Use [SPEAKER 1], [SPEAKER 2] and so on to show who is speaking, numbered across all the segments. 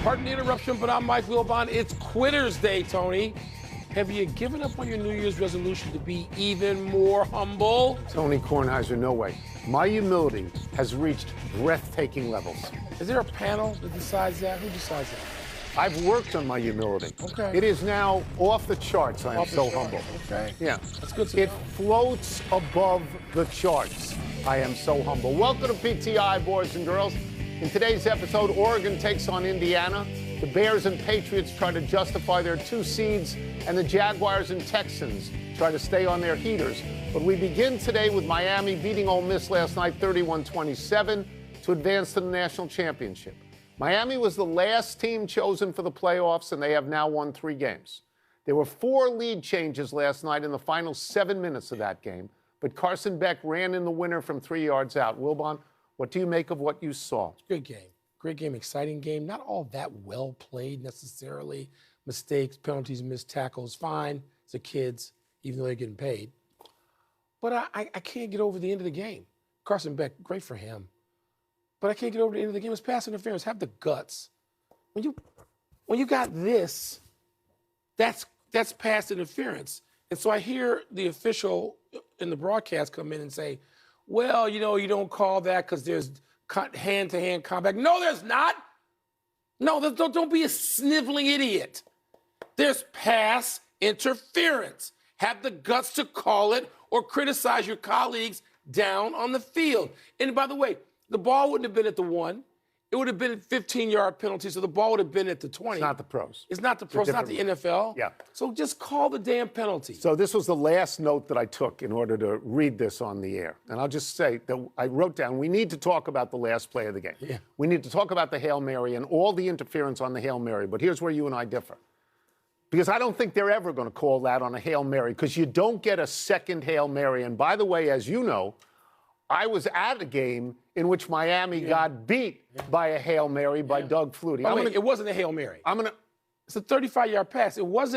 [SPEAKER 1] Pardon the interruption, but I'm Mike Wilbon. It's Quitters Day, Tony. Have you given up on your New Year's resolution to be even more humble?
[SPEAKER 2] Tony Kornheiser, no way. My humility has reached breathtaking levels.
[SPEAKER 1] Is there a panel that decides that? Who decides that?
[SPEAKER 2] I've worked on my humility.
[SPEAKER 1] Okay.
[SPEAKER 2] It is now off the charts. I am so humble.
[SPEAKER 1] Okay.
[SPEAKER 2] Yeah.
[SPEAKER 1] That's good to
[SPEAKER 2] It
[SPEAKER 1] know.
[SPEAKER 2] floats above the charts. I am so humble. Welcome to PTI, boys and girls. In today's episode, Oregon takes on Indiana. The Bears and Patriots try to justify their 2 seeds, and the Jaguars and Texans try to stay on their heaters. But we begin today with Miami beating Ole Miss last night 31-27 to advance to the national championship. Miami was the last team chosen for the playoffs, and they have now won 3 games. There were 4 lead changes last night in the final 7 minutes of that game, but Carson Beck ran in the winner from 3 yards out. Wilbon, what do you make of what you saw?
[SPEAKER 1] Good game. Great game, exciting game. Not all that well played necessarily. Mistakes, penalties, missed tackles, fine. It's the kids, even though they're getting paid. But I can't get over the end of the game. Carson Beck, great for him. But I can't get over the end of the game. It's pass interference. Have the guts. When you got this, that's pass interference. And so I hear the official in the broadcast come in and say, well, you know, you don't call that because there's hand-to-hand combat. No, there's not. No, don't be a sniveling idiot. There's pass interference. Have the guts to call it or criticize your colleagues down on the field. And by the way, the ball wouldn't have been at the 1. It would have been a 15-yard penalty, so the ball would have been at the 20.
[SPEAKER 2] It's not the pros.
[SPEAKER 1] It's not the pros. It's not the NFL.
[SPEAKER 2] Yeah.
[SPEAKER 1] So just call the damn penalty.
[SPEAKER 2] So this was the last note that I took in order to read this on the air. And I'll just say that I wrote down, we need to talk about the last play of the game.
[SPEAKER 1] Yeah.
[SPEAKER 2] We need to talk about the Hail Mary and all the interference on the Hail Mary. But here's where you and I differ. Because I don't think they're ever going to call that on a Hail Mary, because you don't get a second Hail Mary. And by the way, as you know, I was at a game in which Miami got beat by a Hail Mary by Doug Flutie.
[SPEAKER 1] It wasn't a Hail Mary. It's a 35-yard pass. It was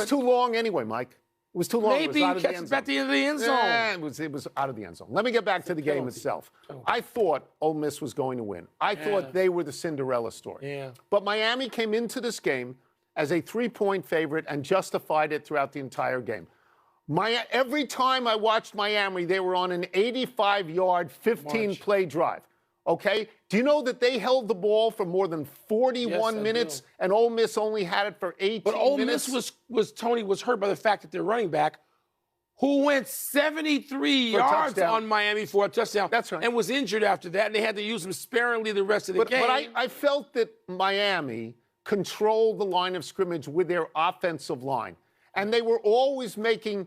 [SPEAKER 2] too long anyway, Mike. It was too long.
[SPEAKER 1] Maybe
[SPEAKER 2] it was
[SPEAKER 1] catch it at the end of the end zone.
[SPEAKER 2] Yeah, it was out of the end zone. Let me get back to the game itself. I thought Ole Miss was going to win. I thought they were the Cinderella story.
[SPEAKER 1] Yeah.
[SPEAKER 2] But Miami came into this game as a 3-point favorite and justified it throughout the entire game. Every time I watched Miami, they were on an 85-yard, 15-play drive. Okay? Do you know that they held the ball for more than 41 minutes, and Ole Miss only had it for 18 minutes?
[SPEAKER 1] But Ole Miss was hurt by the fact that their running back, who went 73 yards on Miami for a touchdown,
[SPEAKER 2] that's right,
[SPEAKER 1] and was injured after that, and they had to use him sparingly the rest of the game.
[SPEAKER 2] But I felt that Miami controlled the line of scrimmage with their offensive line, and they were always making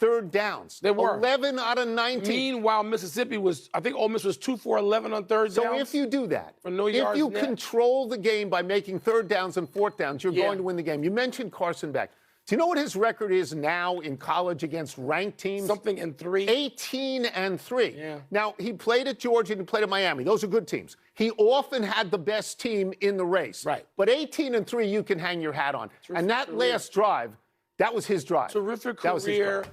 [SPEAKER 2] third downs.
[SPEAKER 1] They were
[SPEAKER 2] 11 out of 19.
[SPEAKER 1] Meanwhile, I think Ole Miss was 2 for 11 on third downs.
[SPEAKER 2] So if you do that, if you control the game by making third downs and fourth downs, you're going to win the game. You mentioned Carson Beck. Do you know what his record is now in college against ranked teams?
[SPEAKER 1] Something in 3.
[SPEAKER 2] 18-3.
[SPEAKER 1] Yeah.
[SPEAKER 2] Now, he played at Georgia and he played at Miami. Those are good teams. He often had the best team in the race.
[SPEAKER 1] Right.
[SPEAKER 2] But 18-3, you can hang your hat on. And that last drive, that was his drive.
[SPEAKER 1] Terrific career.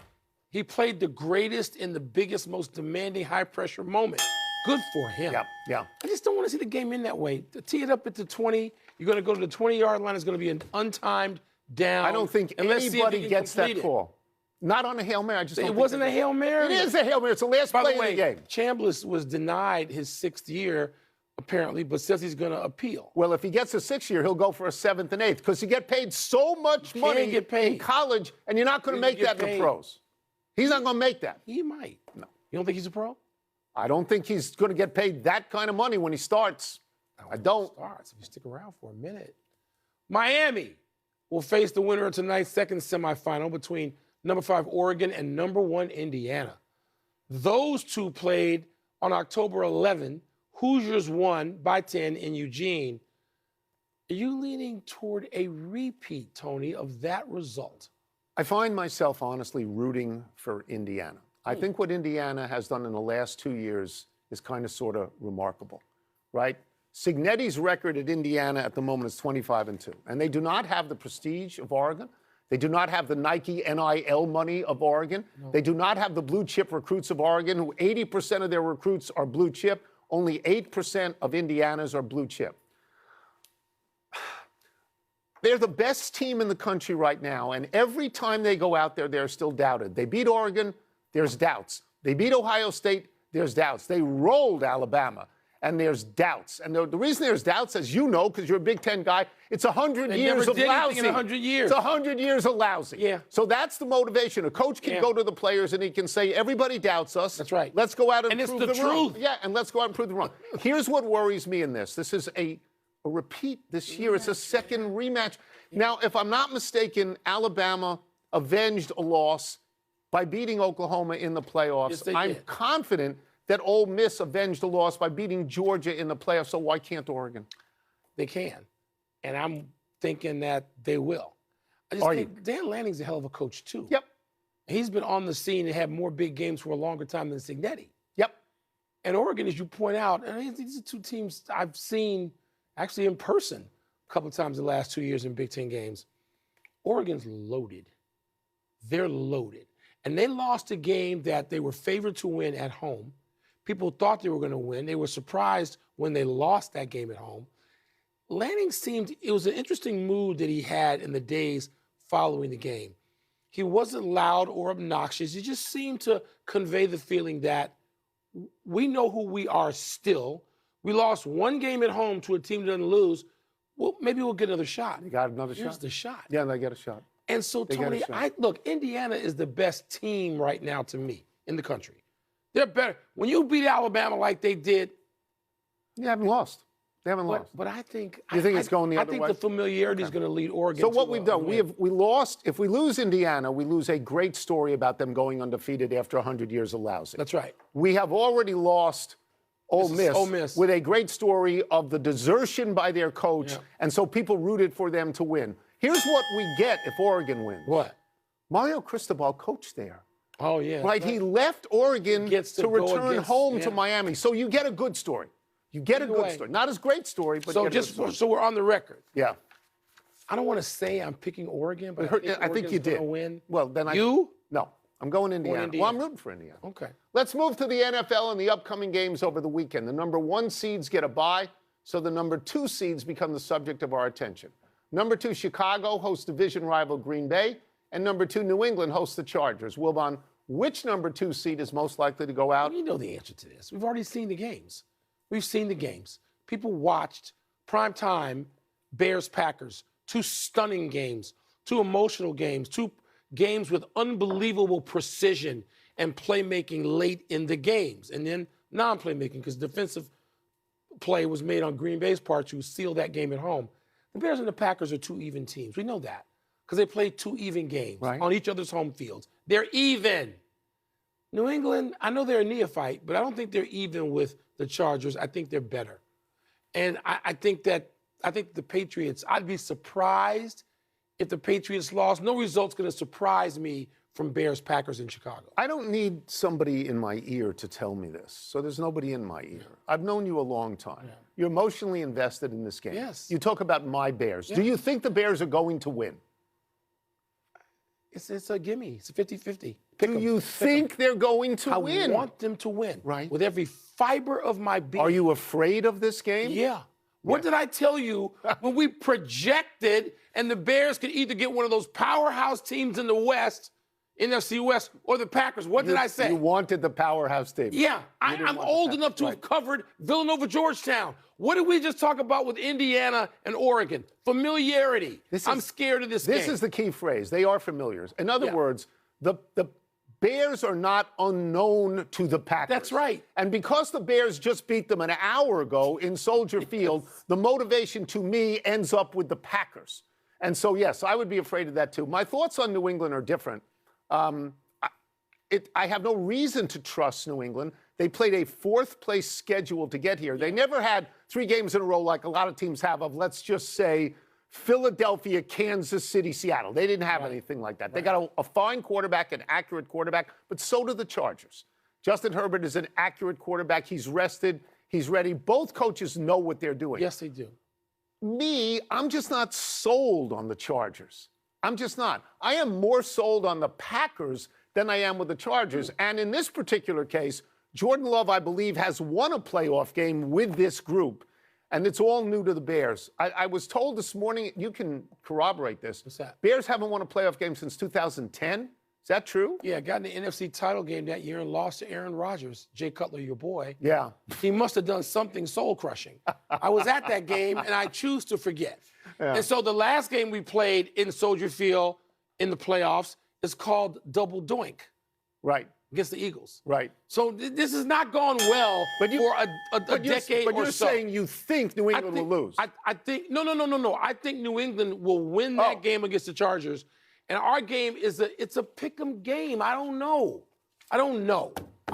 [SPEAKER 1] He played the greatest in the biggest, most demanding, high-pressure moment. Good for him.
[SPEAKER 2] Yeah.
[SPEAKER 1] I just don't want to see the game in that way. To tee it up at the 20, you're going to go to the 20-yard line. It's going to be an untimed down.
[SPEAKER 2] I don't think anybody gets that call. Not on a Hail Mary.
[SPEAKER 1] It wasn't a Hail Mary.
[SPEAKER 2] It is a Hail Mary. It's the last play of the game.
[SPEAKER 1] Chambliss was denied his 6th year, apparently, but says he's going to appeal.
[SPEAKER 2] Well, if he gets a 6th year, he'll go for a 7th and 8th, because you get paid so much money in college, and you're not going to make that in the pros. He's not going to make that.
[SPEAKER 1] He might.
[SPEAKER 2] No.
[SPEAKER 1] You don't think he's a pro?
[SPEAKER 2] I don't think he's going to get paid that kind of money when he starts. I don't.
[SPEAKER 1] Starts if you stick around for a minute. Miami will face the winner of tonight's second semifinal between number 5 Oregon and number 1 Indiana. Those two played on October 11. Hoosiers won by 10 in Eugene. Are you leaning toward a repeat, Tony, of that result?
[SPEAKER 2] I find myself honestly rooting for Indiana. I think what Indiana has done in the last 2 years is kind of sort of remarkable, right? Cignetti's record at Indiana at the moment is 25-2, and they do not have the prestige of Oregon. They do not have the Nike NIL money of Oregon. No. They do not have the blue chip recruits of Oregon, who 80% of their recruits are blue chip. Only 8% of Indiana's are blue chip. They're the best team in the country right now, and every time they go out there, they're still doubted. They beat Oregon, there's doubts. They beat Ohio State, there's doubts. They rolled Alabama, and there's doubts. And the reason there's doubts, as you know, because you're a Big Ten guy, it's 100 years of lousy.
[SPEAKER 1] In 100 years.
[SPEAKER 2] It's 100 years of lousy.
[SPEAKER 1] Yeah.
[SPEAKER 2] So that's the motivation. A coach can go to the players and he can say, everybody doubts us.
[SPEAKER 1] That's right.
[SPEAKER 2] Let's go out and
[SPEAKER 1] it's
[SPEAKER 2] prove
[SPEAKER 1] the
[SPEAKER 2] them wrong.
[SPEAKER 1] truth.
[SPEAKER 2] Yeah, and let's go out and prove them wrong. Here's what worries me in this. This is a repeat this year. It's a second rematch. Now, if I'm not mistaken, Alabama avenged a loss by beating Oklahoma in the playoffs.
[SPEAKER 1] Yes, they
[SPEAKER 2] I'm
[SPEAKER 1] did.
[SPEAKER 2] confident that Ole Miss avenged a loss by beating Georgia in the playoffs, so why can't Oregon?
[SPEAKER 1] They can. And I'm thinking that they will. I just think Dan Lanning's a hell of a coach, too.
[SPEAKER 2] Yep.
[SPEAKER 1] He's been on the scene and had more big games for a longer time than Signetti.
[SPEAKER 2] Yep.
[SPEAKER 1] And Oregon, as you point out, and these are two teams I've seen actually in person a couple of times the last 2 years in Big Ten games. Oregon's loaded. They're loaded. And they lost a game that they were favored to win at home. People thought they were going to win. They were surprised when they lost that game at home. Lanning it was an interesting mood that he had in the days following the game. He wasn't loud or obnoxious. He just seemed to convey the feeling that we know who we are still. We lost one game at home to a team that doesn't lose. Well, maybe we'll get another shot.
[SPEAKER 2] They got another
[SPEAKER 1] Here's
[SPEAKER 2] shot.
[SPEAKER 1] the shot.
[SPEAKER 2] Yeah, they get a shot.
[SPEAKER 1] And so, Tony, look, Indiana is the best team right now to me in the country. They're better. When you beat Alabama like they did,
[SPEAKER 2] You haven't lost. They haven't lost.
[SPEAKER 1] But I think
[SPEAKER 2] You think it's going the other way?
[SPEAKER 1] I think the familiarity is going to lead Oregon.
[SPEAKER 2] So what we've done, we lost. If we lose Indiana, we lose a great story about them going undefeated after 100 years of lousy.
[SPEAKER 1] That's right.
[SPEAKER 2] We have already lost Ole Miss with a great story of the desertion by their coach, and so people rooted for them to win. Here's what we get if Oregon wins.
[SPEAKER 1] What?
[SPEAKER 2] Mario Cristobal coached there.
[SPEAKER 1] Oh, yeah.
[SPEAKER 2] Right? He left Oregon to return home to
[SPEAKER 1] yeah.
[SPEAKER 2] Miami. So you get a good story. You get a good story. Not as great story, but
[SPEAKER 1] so
[SPEAKER 2] get a good story.
[SPEAKER 1] So we're on the record.
[SPEAKER 2] Yeah.
[SPEAKER 1] I don't want to say I'm picking Oregon, but
[SPEAKER 2] I think you did.
[SPEAKER 1] Win.
[SPEAKER 2] Well, then
[SPEAKER 1] No.
[SPEAKER 2] I'm going Indiana. Well, I'm rooting for Indiana.
[SPEAKER 1] Okay.
[SPEAKER 2] Let's move to the NFL and the upcoming games over the weekend. The number 1 seeds get a bye, so the number 2 seeds become the subject of our attention. Number 2, Chicago hosts division rival Green Bay, and number 2, New England hosts the Chargers. Wilbon, which number 2 seed is most likely to go out?
[SPEAKER 1] You know the answer to this. We've already seen the games. We've seen the games. People watched primetime Bears-Packers, 2 stunning games, 2 emotional games, 2 games with unbelievable precision and playmaking late in the games, and then non-playmaking because defensive play was made on Green Bay's part to seal that game at home. The Bears and the Packers are 2 even teams. We know that because they played 2 even games on each other's home fields. They're even. New England, I know they're a neophyte, but I don't think they're even with the Chargers. I think they're better. And I think the Patriots, I'd be surprised if the Patriots lost. No result's going to surprise me from Bears, Packers, in Chicago.
[SPEAKER 2] I don't need somebody in my ear to tell me this, so there's nobody in my ear. I've known you a long time. Yeah. You're emotionally invested in this game.
[SPEAKER 1] Yes.
[SPEAKER 2] You talk about my Bears. Yeah. Do you think the Bears are going to win?
[SPEAKER 1] It's a gimme. It's a 50-50.
[SPEAKER 2] Do you think they're going to win?
[SPEAKER 1] I want them to win.
[SPEAKER 2] Right.
[SPEAKER 1] With every fiber of my being.
[SPEAKER 2] Are you afraid of this game?
[SPEAKER 1] Yeah. What did I tell you when we projected and the Bears could either get one of those powerhouse teams in the West, NFC West, or the Packers? What did I say?
[SPEAKER 2] You wanted the powerhouse team.
[SPEAKER 1] Yeah. I'm old enough to have covered Villanova, Georgetown. What did we just talk about with Indiana and Oregon? Familiarity. I'm scared of this game.
[SPEAKER 2] This is the key phrase. They are familiars. In other words, the Bears are not unknown to the Packers.
[SPEAKER 1] That's right.
[SPEAKER 2] And because the Bears just beat them an hour ago in Soldier Field, the motivation to me ends up with the Packers. And so, yes, I would be afraid of that too. My thoughts on New England are different. I have no reason to trust New England. They played a 4th-place schedule to get here. They never had 3 games in a row like a lot of teams have of, let's just say, Philadelphia, Kansas City, Seattle. They didn't have anything like that. They got a fine quarterback, an accurate quarterback, but so do the Chargers. Justin Herbert is an accurate quarterback. He's rested. He's ready. Both coaches know what they're doing.
[SPEAKER 1] Yes, they do.
[SPEAKER 2] I'm just not sold on the Chargers. I'm just not. I am more sold on the Packers than I am with the Chargers. And in this particular case, Jordan Love, I believe, has won a playoff game with this group. and it's all new to the Bears. I was told this morning, you can corroborate this.
[SPEAKER 1] What's that?
[SPEAKER 2] Bears haven't won a playoff game since 2010. Is that true?
[SPEAKER 1] Yeah, got in the NFC title game that year and lost to Aaron Rodgers. Jay Cutler, your boy.
[SPEAKER 2] Yeah.
[SPEAKER 1] He must have done something soul-crushing. I was at that game, and I choose to forget.
[SPEAKER 2] Yeah.
[SPEAKER 1] And so the last game we played in Soldier Field in the playoffs is called Double Doink.
[SPEAKER 2] Right.
[SPEAKER 1] Against the Eagles.
[SPEAKER 2] Right.
[SPEAKER 1] So this has not gone well for a decade or so.
[SPEAKER 2] But you're saying you think New England will lose.
[SPEAKER 1] I think no. I think New England will win that game against the Chargers. And our game it's a pick'em game. I don't know. I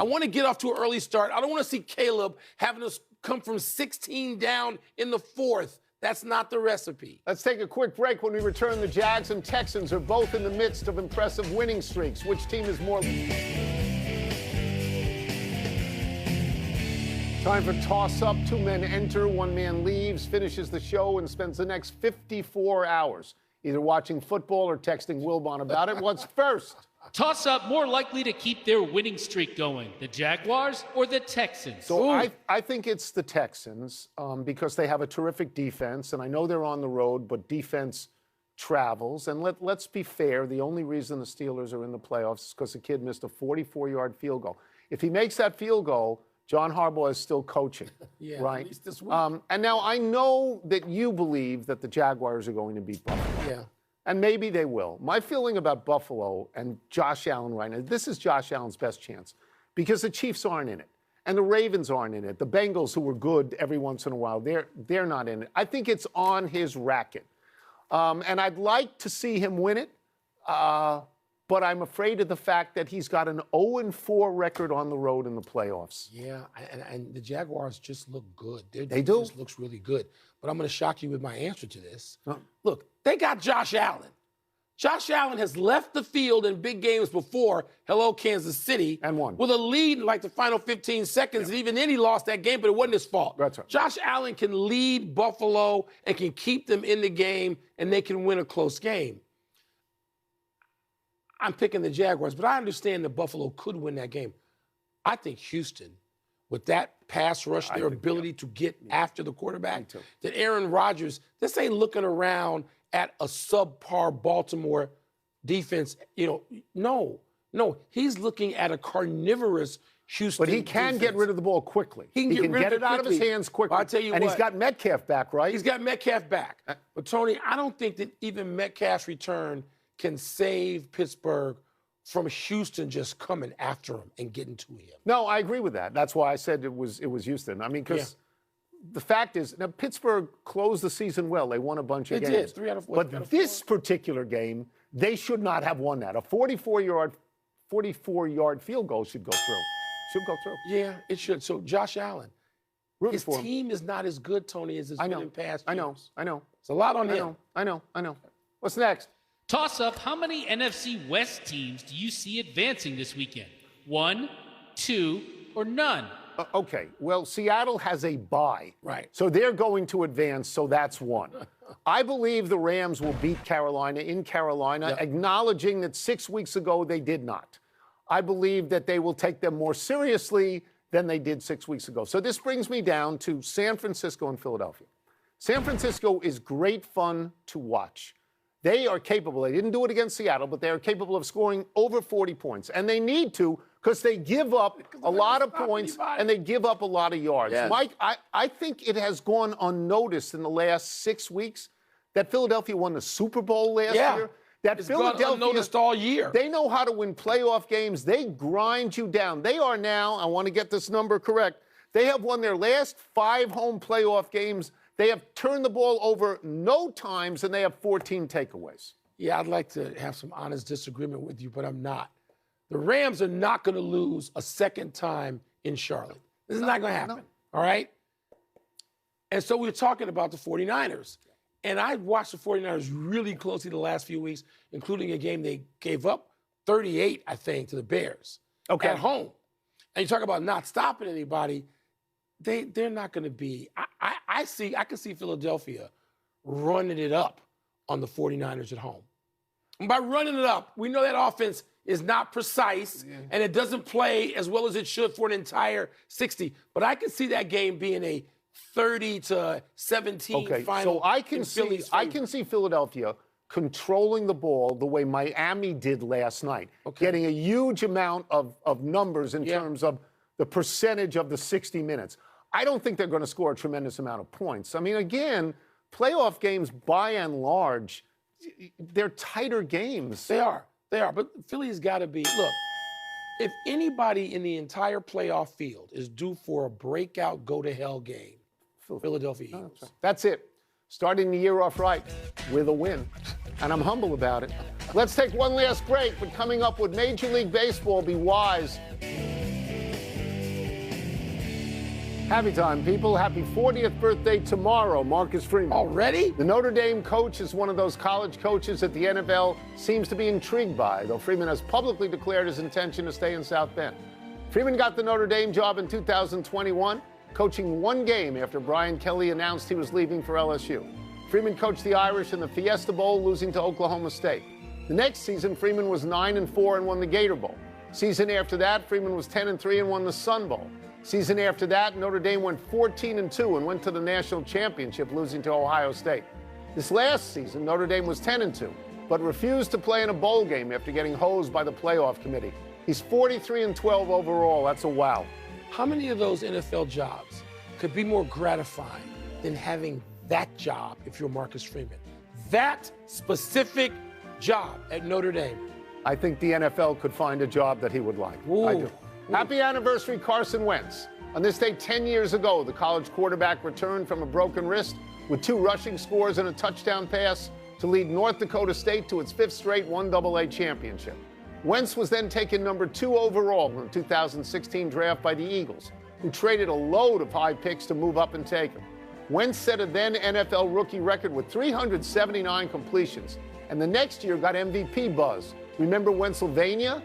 [SPEAKER 1] want to get off to an early start. I don't want to see Caleb having us come from 16 down in the fourth. That's not the recipe.
[SPEAKER 2] Let's take a quick break. When we return, the Jags and Texans are both in the midst of impressive winning streaks. Which team is more... Time for toss-up. 2 men enter, 1 man leaves, finishes the show, and spends the next 54 hours either watching football or texting Wilbon about it. What's first?
[SPEAKER 3] Toss-up more likely to keep their winning streak going, the Jaguars or the Texans?
[SPEAKER 2] So I think it's the Texans because they have a terrific defense, and I know they're on the road, but defense travels. And let's be fair, the only reason the Steelers are in the playoffs is because the kid missed a 44-yard field goal. If he makes that field goal, John Harbaugh is still coaching,
[SPEAKER 1] yeah,
[SPEAKER 2] right?
[SPEAKER 1] At least this week.
[SPEAKER 2] And now I know that you believe that the Jaguars are going to beat Buffalo.
[SPEAKER 1] Yeah.
[SPEAKER 2] And maybe they will. My feeling about Buffalo and Josh Allen right now, this is Josh Allen's best chance because the Chiefs aren't in it and the Ravens aren't in it. The Bengals, who were good every once in a while, they're not in it. I think it's on his racket. And I'd like to see him win it. But I'm afraid of the fact that he's got an 0-4 record on the road in the playoffs.
[SPEAKER 1] Yeah, and the Jaguars just look good.
[SPEAKER 2] They do.
[SPEAKER 1] Just looks really good. But I'm going to shock you with my answer to this. Look, they got Josh Allen. Josh Allen has left the field in big games before, hello, Kansas City.
[SPEAKER 2] And won.
[SPEAKER 1] With a lead in like the final 15 seconds. Yeah. And even then he lost that game, but it wasn't his fault.
[SPEAKER 2] That's right.
[SPEAKER 1] Josh Allen can lead Buffalo and can keep them in the game, and they can win a close game. I'm picking the Jaguars, but I understand that Buffalo could win that game. I think Houston, with that pass rush, their ability to get after the quarterback, that Aaron Rodgers, this ain't looking around at a subpar Baltimore defense. No. He's looking at a carnivorous Houston
[SPEAKER 2] But he can
[SPEAKER 1] defense.
[SPEAKER 2] Get rid of the ball quickly.
[SPEAKER 1] He can get
[SPEAKER 2] it out of his hands quickly.
[SPEAKER 1] I'll tell you
[SPEAKER 2] and
[SPEAKER 1] what.
[SPEAKER 2] He's got Metcalf back, right?
[SPEAKER 1] He's got Metcalf back. But, Tony, I don't think that even Metcalf's return can save Pittsburgh from Houston just coming after him and getting to him.
[SPEAKER 2] No, I agree with that. That's why I said it was Houston. I mean, because the fact is, now Pittsburgh closed the season well. They won a bunch of games.
[SPEAKER 1] They did, 3 out of 4.
[SPEAKER 2] But this particular game, they should not have won that. A 44-yard field goal should go through.
[SPEAKER 1] Yeah, it should. So Josh Allen, his
[SPEAKER 2] for him.
[SPEAKER 1] team is not as good, Tony, as it's been in past years.
[SPEAKER 2] I know.
[SPEAKER 1] It's a lot on him.
[SPEAKER 2] I know. What's next?
[SPEAKER 3] Toss-up, how many NFC West teams do you see advancing this weekend? 1, 2, or none?
[SPEAKER 2] Okay, well, Seattle has a bye.
[SPEAKER 1] Right.
[SPEAKER 2] So they're going to advance, so that's 1. I believe the Rams will beat Carolina in Carolina, acknowledging that 6 weeks ago they did not. I believe that they will take them more seriously than they did 6 weeks ago. So this brings me down to San Francisco and Philadelphia. San Francisco is great fun to watch. They are capable. They didn't do it against Seattle, but they are capable of scoring over 40 points. And they need to because they give up a lot of points and they give up a lot of yards.
[SPEAKER 1] Yes.
[SPEAKER 2] Mike, I think it has gone unnoticed in the last 6 weeks that Philadelphia won the Super Bowl last year. That
[SPEAKER 1] it's
[SPEAKER 2] Philadelphia,
[SPEAKER 1] gone unnoticed all year.
[SPEAKER 2] They know how to win playoff games. They grind you down. They are now, I want to get this number correct, they have won their last 5 home playoff games. They have turned the ball over no times, and they have 14 takeaways.
[SPEAKER 1] Yeah, I'd like to have some honest disagreement with you, but I'm not. The Rams are not going to lose a second time in Charlotte. This is not going to happen, all right? And so we're talking about the 49ers. And I watched the 49ers really closely the last few weeks, including a game they gave up 38, I think, to the Bears at home. And you talk about not stopping anybody. They're not going to be. I can see Philadelphia running it up on the 49ers at home. And by running it up, we know that offense is not precise and it doesn't play as well as it should for an entire 60. But I can see that game being a 30-17
[SPEAKER 2] Okay,
[SPEAKER 1] final.
[SPEAKER 2] so I can see Philadelphia controlling the ball the way Miami did last night, getting a huge amount of numbers in terms of the percentage of the 60 minutes. I don't think they're going to score a tremendous amount of points. I mean, again, playoff games, by and large, they're tighter games.
[SPEAKER 1] They are. But Philly's got to be, look, if anybody in the entire playoff field is due for a breakout go-to-hell game, Philadelphia Eagles.
[SPEAKER 2] That's it. Starting the year off right with a win. And I'm humble about it. Let's take one last break, but coming up, would Major League Baseball be wise? Happy time, people. Happy 40th birthday tomorrow, Marcus Freeman.
[SPEAKER 1] Already?
[SPEAKER 2] The Notre Dame coach is one of those college coaches that the NFL seems to be intrigued by, though Freeman has publicly declared his intention to stay in South Bend. Freeman got the Notre Dame job in 2021, coaching one game after Brian Kelly announced he was leaving for LSU. Freeman coached the Irish in the Fiesta Bowl, losing to Oklahoma State. The next season, Freeman was 9-4 and won the Gator Bowl. Season after that, Freeman was 10-3 and won the Sun Bowl. Season after that, Notre Dame went 14-2 and went to the national championship, losing to Ohio State. This last season, Notre Dame was 10-2, but refused to play in a bowl game after getting hosed by the playoff committee. He's 43-12 overall. That's a wow.
[SPEAKER 1] How many of those NFL jobs could be more gratifying than having that job if you're Marcus Freeman? That specific job at Notre Dame.
[SPEAKER 2] I think the NFL could find a job that he would like.
[SPEAKER 1] Ooh.
[SPEAKER 2] I do. Happy anniversary, Carson Wentz. On this day 10 years ago, the college quarterback returned from a broken wrist with 2 rushing scores and a touchdown pass to lead North Dakota State to its 5th straight 1AA championship. Wentz was then taken number 2 overall in the 2016 draft by the Eagles, who traded a load of high picks to move up and take him. Wentz set a then NFL rookie record with 379 completions, and the next year got MVP buzz. Remember Pennsylvania?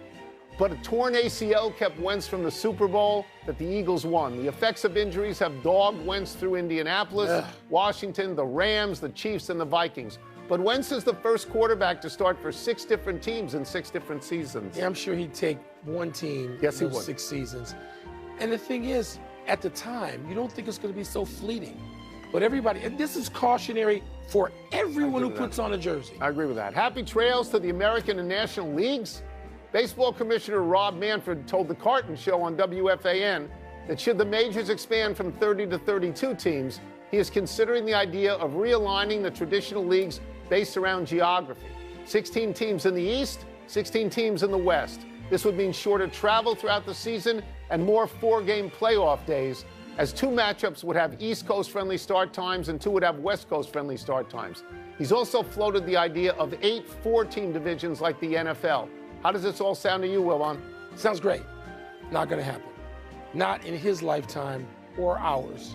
[SPEAKER 2] But a torn ACL kept Wentz from the Super Bowl that the Eagles won. The effects of injuries have dogged Wentz through Indianapolis, Washington, the Rams, the Chiefs, and the Vikings. But Wentz is the first quarterback to start for 6 different teams in 6 different seasons.
[SPEAKER 1] Yeah, I'm sure he'd take one team
[SPEAKER 2] in
[SPEAKER 1] those 6 seasons. And the thing is, at the time, you don't think it's going to be so fleeting. But everybody, and this is cautionary for everyone who puts on a jersey.
[SPEAKER 2] I agree with that. Happy trails to the American and National Leagues. Baseball Commissioner Rob Manfred told the Carton Show on WFAN that should the majors expand from 30 to 32 teams, he is considering the idea of realigning the traditional leagues based around geography. 16 teams in the East, 16 teams in the West. This would mean shorter travel throughout the season and more 4-game playoff days, as 2 matchups would have East Coast-friendly start times and 2 would have West Coast-friendly start times. He's also floated the idea of 8 4-team divisions like the NFL. How does this all sound to you, Wilbon?
[SPEAKER 1] Sounds great. Not going to happen. Not in his lifetime or ours.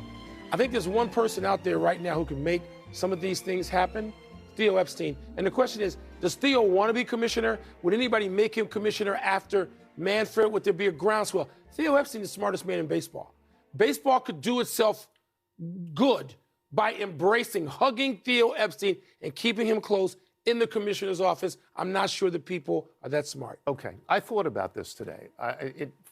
[SPEAKER 1] I think there's one person out there right now who can make some of these things happen, Theo Epstein. And the question is, does Theo want to be commissioner? Would anybody make him commissioner after Manfred? Would there be a groundswell? Theo Epstein is the smartest man in baseball. Baseball could do itself good by embracing, hugging Theo Epstein and keeping him close in the commissioner's office. I'm not sure the people are that smart.
[SPEAKER 2] Okay, I thought about this today.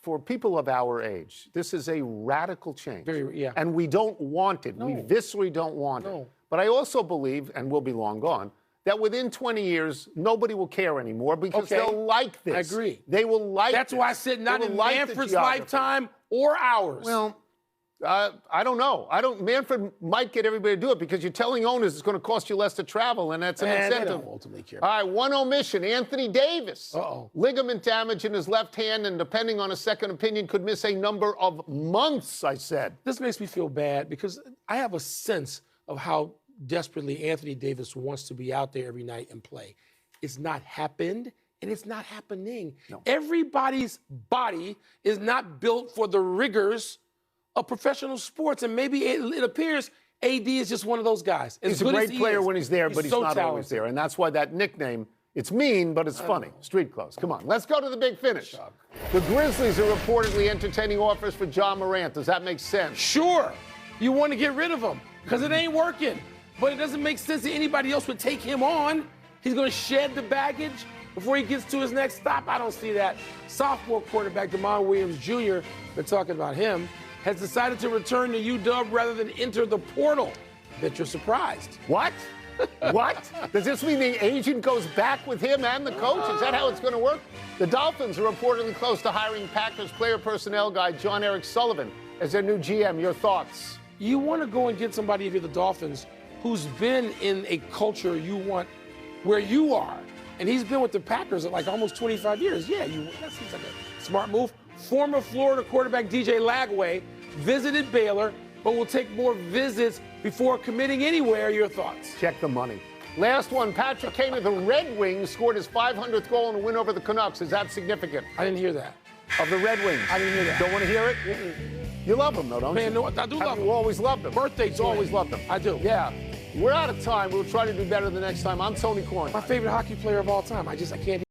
[SPEAKER 2] For people of our age, this is a radical change. And we don't want it. No. We viscerally don't want it. But I also believe, and we'll be long gone, that within 20 years, nobody will care anymore because they'll like this.
[SPEAKER 1] I agree.
[SPEAKER 2] They will like
[SPEAKER 1] That's why I said not in Manfred's lifetime or ours.
[SPEAKER 2] Well, I don't know. Manfred might get everybody to do it because you're telling owners it's going to cost you less to travel, and that's an incentive.
[SPEAKER 1] They don't ultimately care.
[SPEAKER 2] All right, one omission. Anthony Davis. Ligament damage in his left hand, and depending on a second opinion, could miss a number of months, I said.
[SPEAKER 1] This makes me feel bad because I have a sense of how desperately Anthony Davis wants to be out there every night and play. It's not happened, and it's not happening. No. Everybody's body is not built for the rigors of professional sports, and maybe it appears AD is just one of those guys.
[SPEAKER 2] He's a great player when he's there, but he's not always there, and that's why that nickname, it's mean, but it's funny. Street clothes. Come on, let's go to the big finish. The Grizzlies are reportedly entertaining offers for Ja Morant. Does that make sense?
[SPEAKER 1] Sure. You want to get rid of him because it ain't working, but it doesn't make sense that anybody else would take him on. He's going to shed the baggage before he gets to his next stop. I don't see that. Sophomore quarterback Damon Williams Jr., they're talking about him. has decided to return to UW rather than enter the portal. Bet you're surprised.
[SPEAKER 2] What? What? Does this mean the agent goes back with him and the coach? Is that how it's going to work? The Dolphins are reportedly close to hiring Packers player personnel guy John Eric Sullivan as their new GM. Your thoughts?
[SPEAKER 1] You want to go and get somebody, if you're the Dolphins, who's been in a culture you want where you are. And he's been with the Packers at like almost 25 years. Yeah, that seems like a smart move. Former Florida quarterback DJ Lagway visited Baylor, but will take more visits before committing anywhere. Your thoughts?
[SPEAKER 2] Check the money. Last one, Patrick Kane of the Red Wings scored his 500th goal in a win over the Canucks. Is that significant?
[SPEAKER 1] I didn't hear that.
[SPEAKER 2] Of the Red Wings.
[SPEAKER 1] I didn't hear that.
[SPEAKER 2] Don't want to hear it? You love them, though, don't you?
[SPEAKER 1] Man, no, I do love them.
[SPEAKER 2] You always loved them.
[SPEAKER 1] Birthdays,
[SPEAKER 2] always loved them.
[SPEAKER 1] I do.
[SPEAKER 2] Yeah. We're out of time. We'll try to do better the next time. I'm Tony Korn.
[SPEAKER 1] My favorite hockey player of all time. I can't